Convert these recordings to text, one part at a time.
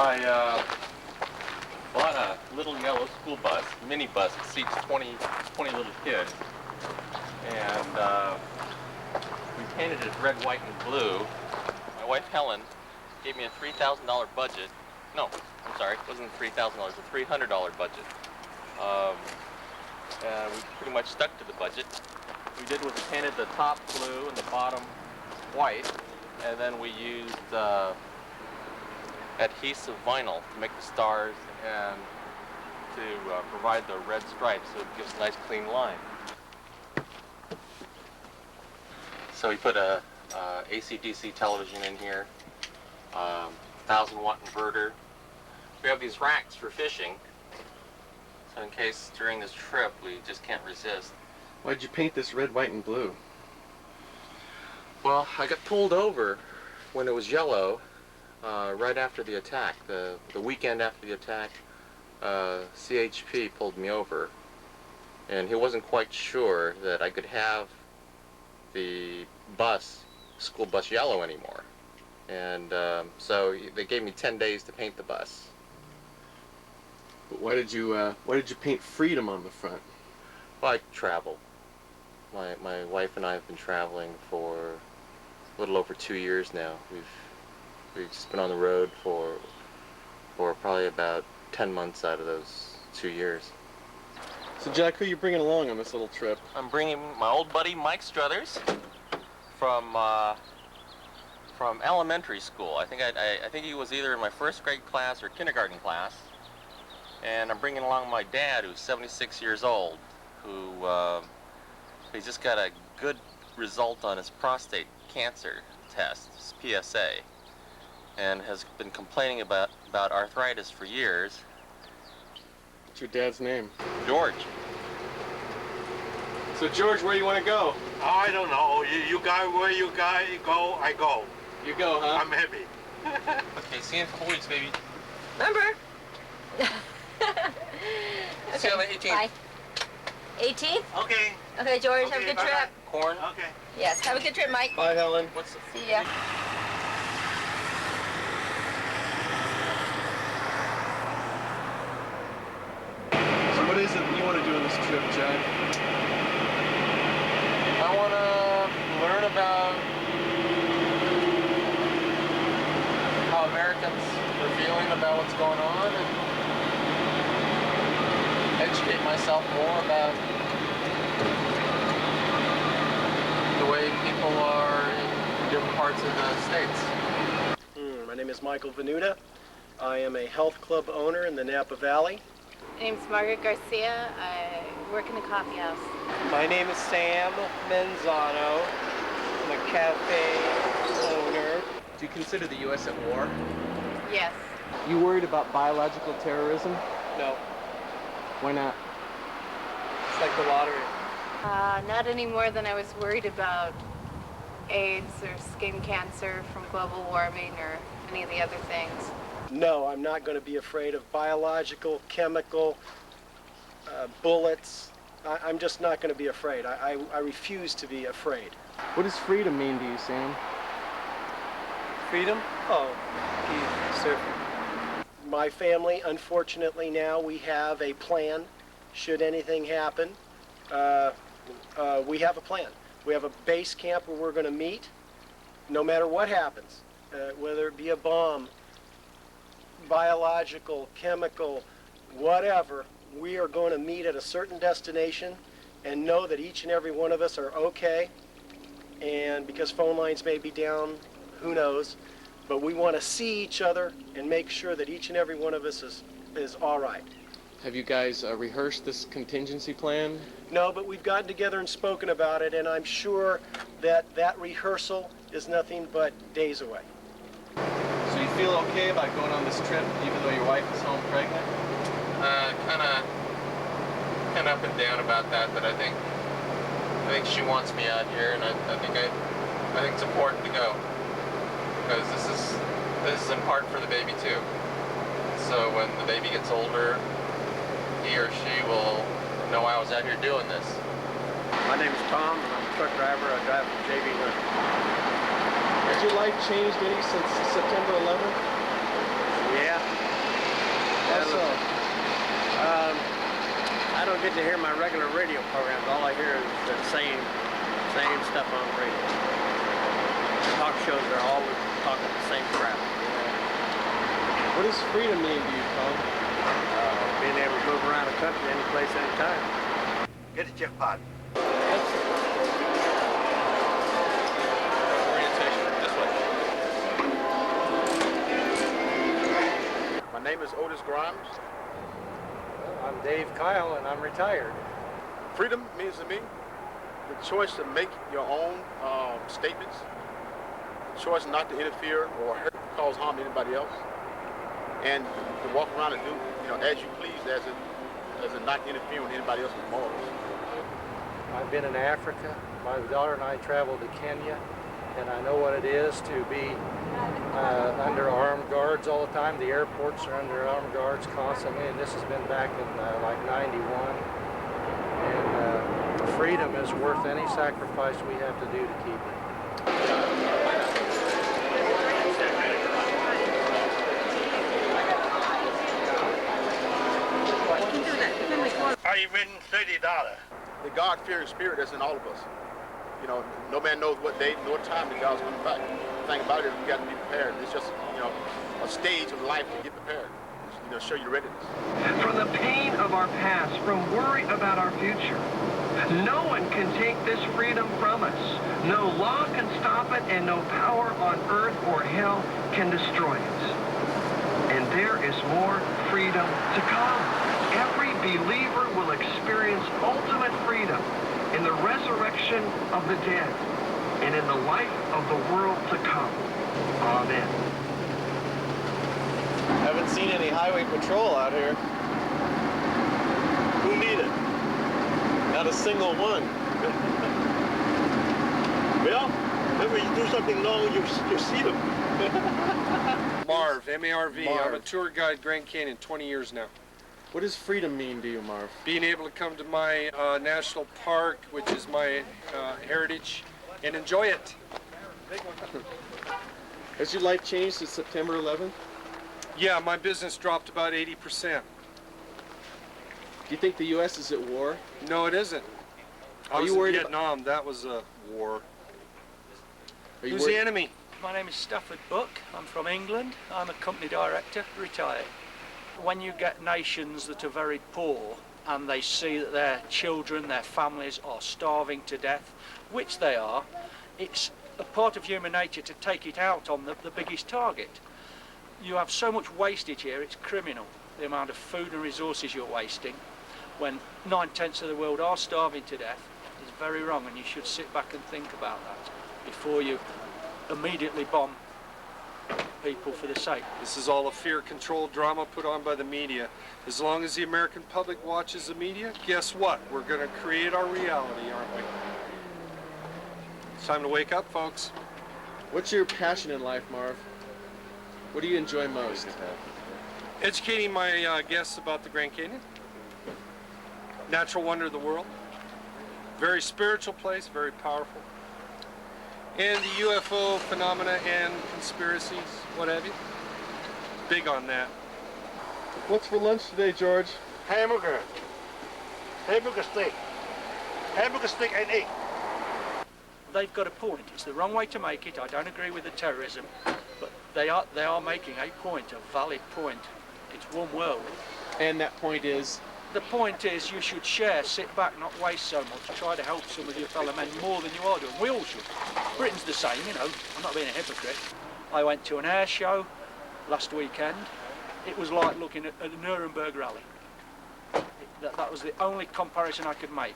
I bought a little yellow school bus, mini bus, that seats 20 little kids, and we painted it red, white, and blue. My wife Helen gave me a $3,000 budget. No, I'm sorry, it wasn't $3,000, a $300 budget. And we pretty much stuck to the budget. What we did was we painted the top blue and the bottom white, and then we used adhesive vinyl to make the stars and to provide the red stripes so it gives a nice clean line. So we put a AC/DC television in here, 1,000-watt inverter. We have these racks for fishing, so in case during this trip we just can't resist. Why'd you paint this red, white, and blue? Well, I got pulled over when it was yellow right after the attack. The weekend after the attack, CHP pulled me over, and he wasn't quite sure that I could have the school bus yellow anymore. And so they gave me 10 days to paint the bus. But why did you paint freedom on the front? Well, I travel. My wife and I have been traveling for a little over 2 years now. We've just been on the road for probably about 10 months out of those 2 years. So Jack, who are you bringing along on this little trip? I'm bringing my old buddy Mike Struthers from elementary school. I think he was either in my first grade class or kindergarten class. And I'm bringing along my dad, who's 76 years old, who he just got a good result on his prostate cancer test, his PSA, and has been complaining about arthritis for years. What's your dad's name? George. So George, where do you want to go? I don't know. You guys, where you guys go, I go. You go, huh? I'm happy. Okay, see you in a couple weeks, baby. Remember? See you on the 18th. Bye. 18th? Okay. Okay, George, Okay, have a good bye-bye. trip. Corn. Okay. Yes, have a good trip, Mike. Bye, Helen. What's the See ya. So what is it that you want to do on this trip, Jack? I want to learn about how Americans are feeling about what's going on and educate myself more about the way people are in different parts of the States. My name is Michael Venuta. I am a health club owner in the Napa Valley. My name's Margaret Garcia. I work in the coffee house. My name is Sam Menzano. I'm a cafe owner. Do you consider the U.S. at war? Yes. You worried about biological terrorism? No, Why not? it's like the lottery. Not any more than I was worried about AIDS or skin cancer from global warming or any of the other things. No, I'm not going to be afraid of biological, chemical, bullets. I'm just not going to be afraid. I refuse to be afraid. What does freedom mean to you, Sam? Freedom? Oh, geez, sir. My family, unfortunately now, we have a plan. Should anything happen, we have a plan. We have a base camp where we're going to meet no matter what happens, whether it be a bomb, biological, chemical, whatever. We are going to meet at a certain destination and know that each and every one of us are okay. And because phone lines may be down, who knows, but we want to see each other and make sure that each and every one of us is all right. Have you guys rehearsed this contingency plan? No, but we've gotten together and spoken about it, and I'm sure that that rehearsal is nothing but days away. So you feel okay about going on this trip even though your wife is home pregnant? Kind of up and down about that, but I think she wants me out here, and I think it's important to go because this is in part for the baby too. So when the baby gets older, he or she will know I was out here doing this. My name is Tom, and I'm a truck driver. I drive for JB Hunt. Has your life changed any since September 11th? Yeah. so? I don't get to hear my regular radio programs. All I hear is the same stuff on the radio. Talk shows are always talking the same crap. What does freedom mean to you, Tom? Being able to move around the country any place, anytime. Get a jackpot. Orientation, this way. My name is Otis Grimes. I'm Dave Kyle, and I'm retired. Freedom means to me the choice to make your own statements, the choice not to interfere or hurt, cause harm to anybody else, and to walk around and do, as you please, as in not interfering with anybody else's morals. I've been in Africa. My daughter and I traveled to Kenya, and I know what it is to be under armed guards all the time. The airports are under armed guards constantly, and this has been back in like 91. And freedom is worth any sacrifice we have to do to keep it. I win $30. The God-fearing spirit that's in all of us. No man knows what day nor time that God's coming back. The thing about it is we got to be prepared. It's just, a stage of life to get prepared. Show your readiness. From the pain of our past, from worry about our future. No one can take this freedom from us. No law can stop it, and no power on earth or hell can destroy it. And there is more freedom to come. Every believer will experience ultimate freedom in the resurrection of the dead and in the life of the world to come. Amen. Haven't seen any highway patrol out here. Who need it? Not a single one. Well, whenever you do something wrong, you see them. Marv, M-A-R-V. I'm a Marv. tour guide Grand Canyon, 20 years now. What does freedom mean to you, Marv? Being able to come to my national park, which is my heritage, and enjoy it. Has your life changed since September 11th? Yeah, my business dropped about 80%. Do you think the U.S. is at war? No, it isn't. I Are was you worried in Vietnam. That was a war. Are you Who's worried? the enemy? My name is Stafford Buck. I'm from England. I'm a company director, retired. When you get nations that are very poor and they see that their children, their families are starving to death, which they are, it's a part of human nature to take it out on the biggest target. You have so much wastage here, it's criminal, the amount of food and resources you're wasting. When 9/10 of the world are starving to death, is very wrong, and you should sit back and think about that before you immediately bomb people for the sake. This is all a fear-controlled drama put on by the media. As long as the American public watches the media, guess what? We're going to create our reality, aren't we? It's time to wake up, folks. What's your passion in life, Marv? What do you enjoy most? Educating my guests about the Grand Canyon. Natural wonder of the world. Very spiritual place, very powerful. And the UFO phenomena and conspiracies, what have you. Big on that. What's for lunch today, George? Hamburger. Hamburger steak. Hamburger steak and egg. They've got a point. It's the wrong way to make it. I don't agree with the terrorism, but they are making a point, a valid point. It's one world. And that point is? The point is you should share, sit back, not waste so much. Try to help some of your fellow men more than you are doing. We all should. Britain's the same, I'm not being a hypocrite. I went to an air show last weekend. It was like looking at the Nuremberg rally. That was the only comparison I could make.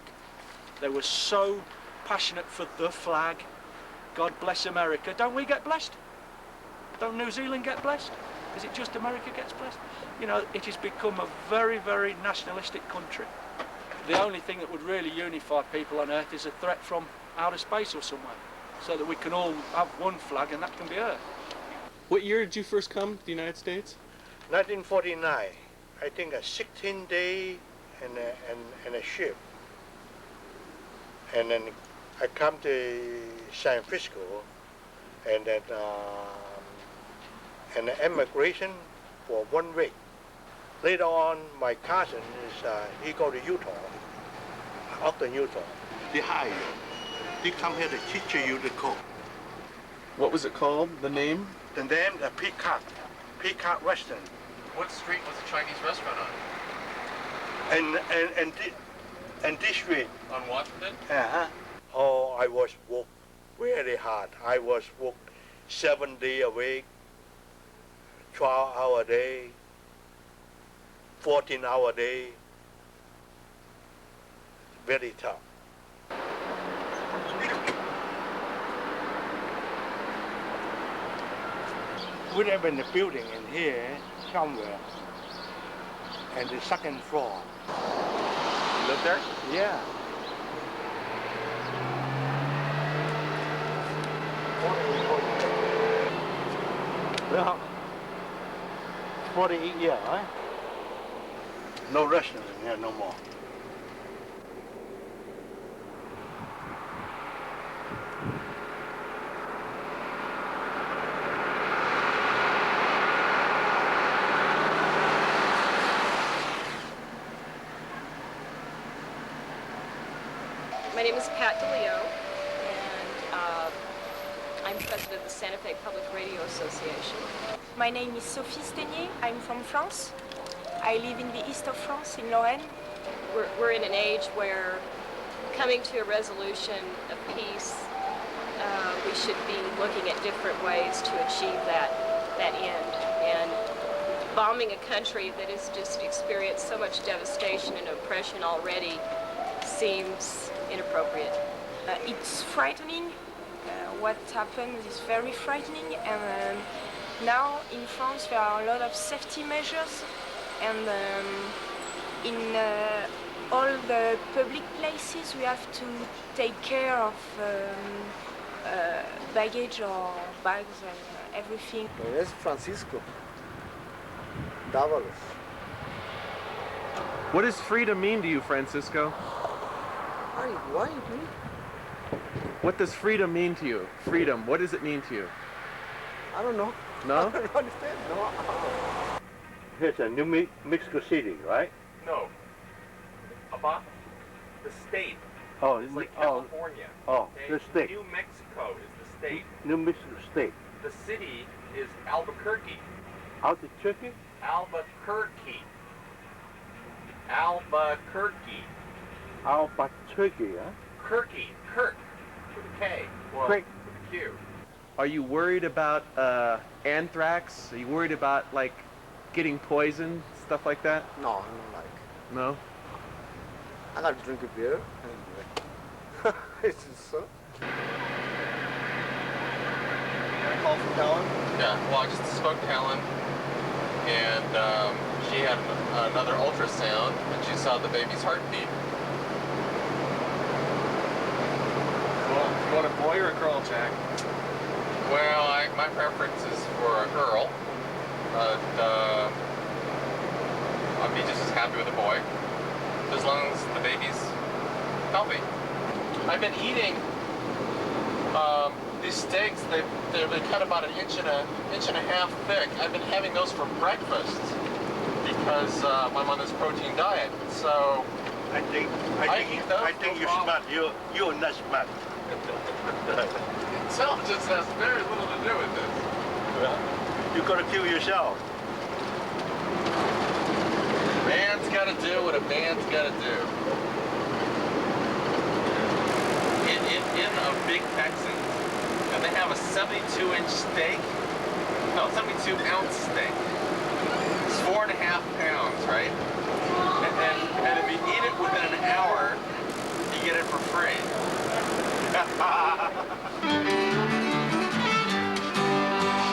They were so passionate for the flag. God bless America. Don't we get blessed? Don't New Zealand get blessed? Is it just America gets blessed? It has become a very, very nationalistic country. The only thing that would really unify people on Earth is a threat from outer space or somewhere, so that we can all have one flag, and that can be Earth. What year did you first come to the United States? 1949. I think a 16-day and a ship. And then I come to San Francisco, and then and the immigration for 1 week. Later on, my cousin he go to Utah, Ogden, Utah. They hire you. They come here to teach you the code. What was it called? The name? The name, the Peacock Restaurant. What street was the Chinese restaurant on? And this street. On Washington? Uh-huh. Oh, I was work very hard. I was work 7 days a week, 12 hours a day, 14 hours a day. Very tough. We live in a building in here somewhere, and the second floor. You live there? Yeah. Well, 48 years, right? No restaurant in here no more. My name is Pat DeLeo, and I'm president of the Santa Fe Public Radio Association. My name is Sophie Stenier. I'm from France. I live in the east of France, in Lorraine. We're in an age where coming to a resolution of peace, we should be looking at different ways to achieve that end. And bombing a country that has just experienced so much devastation and oppression already seems inappropriate. It's frightening. What happened is very frightening, and now in France there are a lot of safety measures, and in all the public places we have to take care of baggage or bags and everything. My name is Francisco Davalos. What does freedom mean to you, Francisco? Why me? What does freedom mean to you? Freedom, what does it mean to you? I don't know. No? I don't understand. No. Here's a New Mexico City, right? No. About the state. Oh, It's like oh, California. oh, okay? the state. New Mexico is the state. New Mexico State. The city is Albuquerque. Albuquerque? Albuquerque. Albuquerque. Albuquerque, huh? Kirky. Kirk. With a K. Well, Kirk. with a Q. Are you worried about anthrax? Are you worried about like getting poisoned, stuff like that? No, I don't like. No? I gotta drink a beer. It's just so. Call from Helen? Yeah, well, I just spoke to Helen, and she had another ultrasound, and she saw the baby's heartbeat. Well, you want a boy or a girl, Jack? Well, my preference is for a girl, but I'd be just as happy with a boy, as long as the baby's healthy. I've been eating these steaks. They're cut about an inch and a half thick. I've been having those for breakfast because I'm on this protein diet. So I think you're smart. You're not smart. Intelligence has very little to do with this. Well, you gotta kill yourself. Man's got to do what a man's got to do. In a big Texan, and they have a 72-inch steak. No, 72-ounce steak. It's 4.5 pounds, right? And if you eat it within an hour, you get it for free.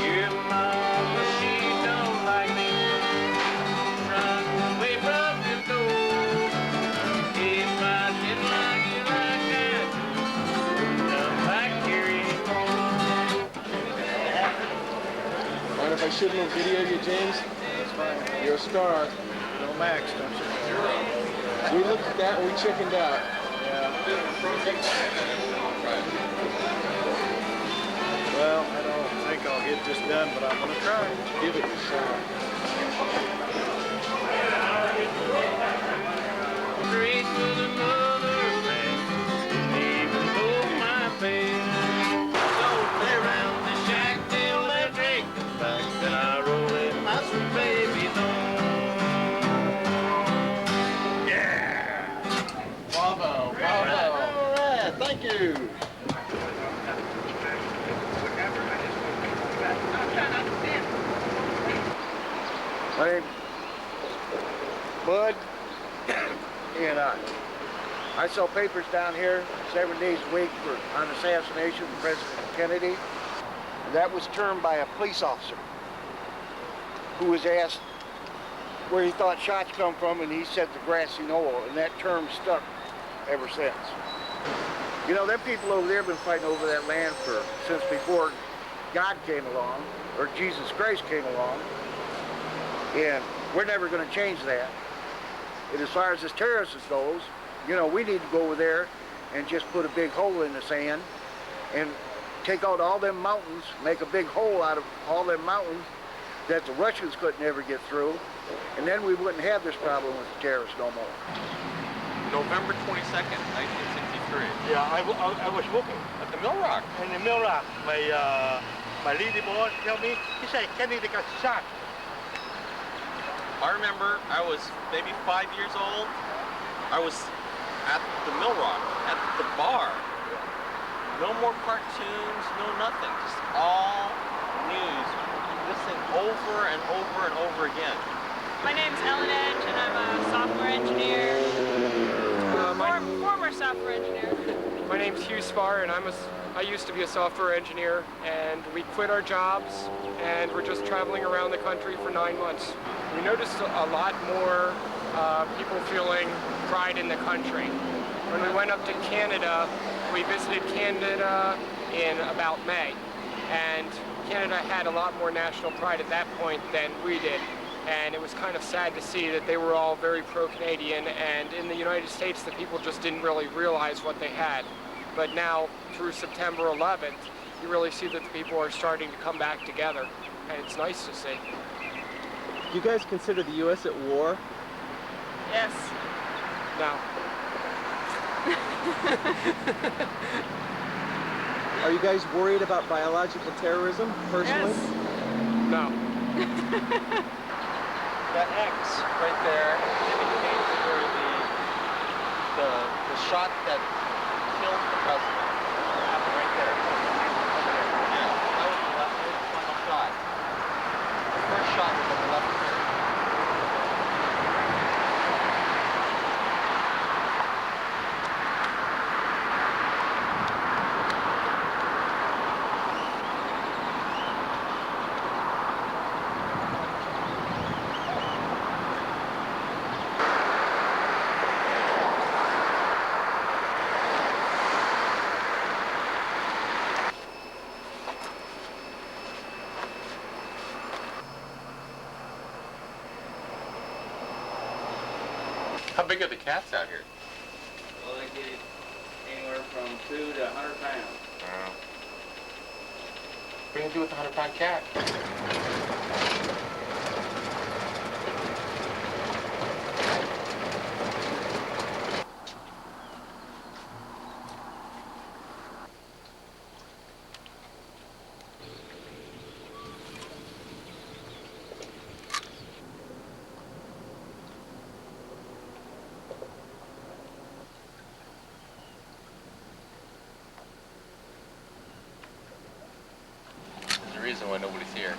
Your mama, she don't like me. Run away from the door. If I didn't like you like that, come back here anymore. Mind if I shoot a little video of you, James? That's fine. You're a star. No max, don't you? We looked at that and we chickened out. Well, I don't think I'll get this done, but I'm gonna try. Give it a shot. straight with another man, even though my bed. So play around the shack till they drink us back, then I roll in my sweet baby's home. Yeah! Bravo, bravo. All right, thank you. My name's Bud, and I sell papers down here 7 days a week on assassination of President Kennedy. And that was termed by a police officer who was asked where he thought shots come from, and he said the grassy knoll, and that term stuck ever since. You know, them people over there have been fighting over that land since before God came along, or Jesus Christ came along. And we're never going to change that. And as far as this terrorist goes, you know, we need to go over there and just put a big hole in the sand and take out all them mountains, make a big hole out of all them mountains that the Russians couldn't ever get through, and then we wouldn't have this problem with the terrorists no more. November 22nd, 1963. Yeah, I was working At the Mill Rock. in the mill rock. My lady boss tell me, he said, Kennedy got shot. I remember I was maybe 5 years old. I was at the Mill Rock, at the bar. No more cartoons, no nothing. Just all news. Listening over and over and over again. My name's Helen Yuen, and I'm a software engineer. Former software engineer. My name's Hugh Spar, and I used to be a software engineer, and we quit our jobs, and we're just traveling around the country for 9 months. We noticed a lot more people feeling pride in the country. When we went up to Canada, we visited Canada in about May, and Canada had a lot more national pride at that point than we did. And it was kind of sad to see that they were all very pro-Canadian, and in the United States the people just didn't really realize what they had. But now, through September 11th, you really see that the people are starting to come back together, and it's nice to see. Do you guys consider the U.S. at war? Yes. No. Are you guys worried about biological terrorism, personally? Yes. No. That X right there indicates where the shot that killed the president happened right there. Yeah, that was the final shot. The first shot was on the left ear. How big are the cats out here? Well, they get anywhere from 2 to 100 pounds. Wow. What are you going to do with a 100-pound cat? There's a reason why nobody's here.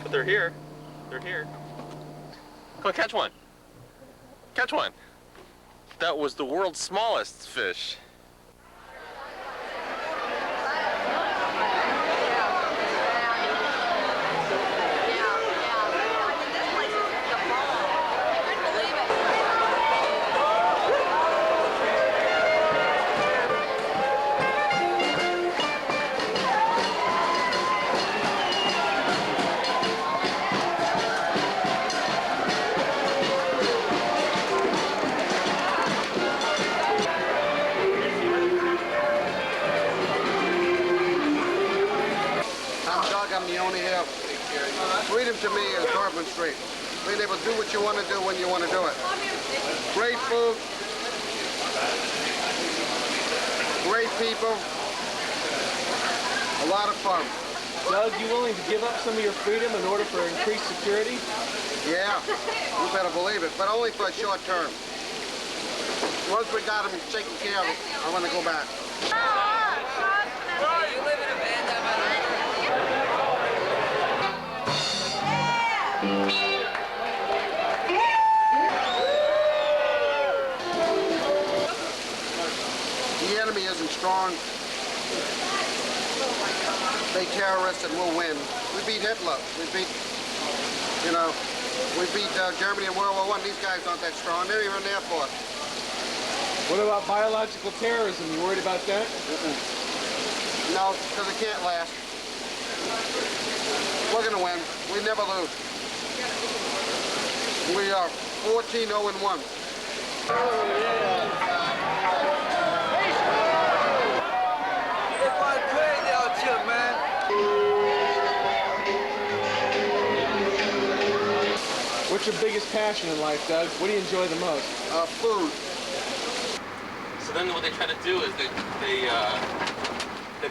But they're here. They're here. Come on, catch one. Catch one. That was the world's smallest fish. you only have. Freedom to me is Bourbon Street. Being able to do what you want to do when you want to do it. Great food, great people, a lot of fun. Doug, you willing to give up some of your freedom in order for increased security? Yeah, you better believe it, but only for a short term. Once we got them taken care of, I want to go back. The enemy isn't strong. They terrorists and we'll win. We beat Hitler. We beat, we beat Germany in World War I. These guys aren't that strong. They're even there for us. What about biological terrorism? You worried about that? No, because it can't last. We're going to win. We never lose. We are 14-0-1. What's your biggest passion in life, Doug? What do you enjoy the most? Food. So then what they try to do is they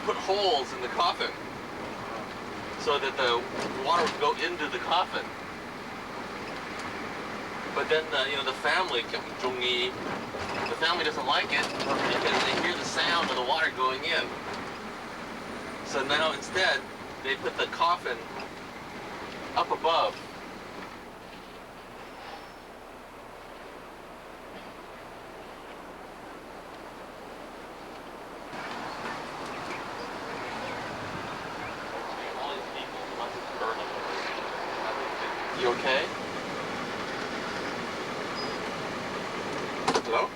put holes in the coffin so that the water would go into the coffin. But then the family doesn't like it because they hear the sound of the water going in. So now instead they put the coffin up above. You okay? Hello?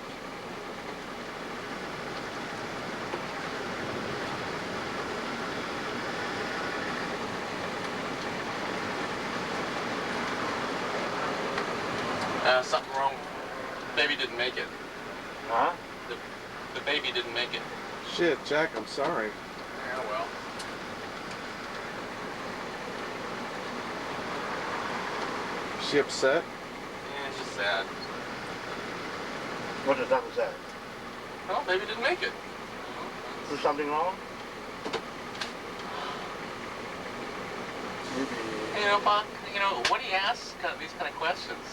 Something wrong. The baby didn't make it. Huh? The baby didn't make it. Shit, Jack, I'm sorry. Yeah, well. Is she upset? Yeah, it's just sad. What does that say? Well, baby didn't make it. Is something wrong? Hey, Bob, when he asks these kind of questions,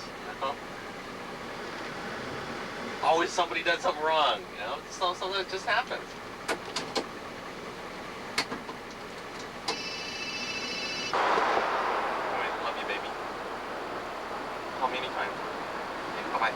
always somebody did something wrong, so that just happens. Love you, baby. Call me anytime. Okay, bye-bye.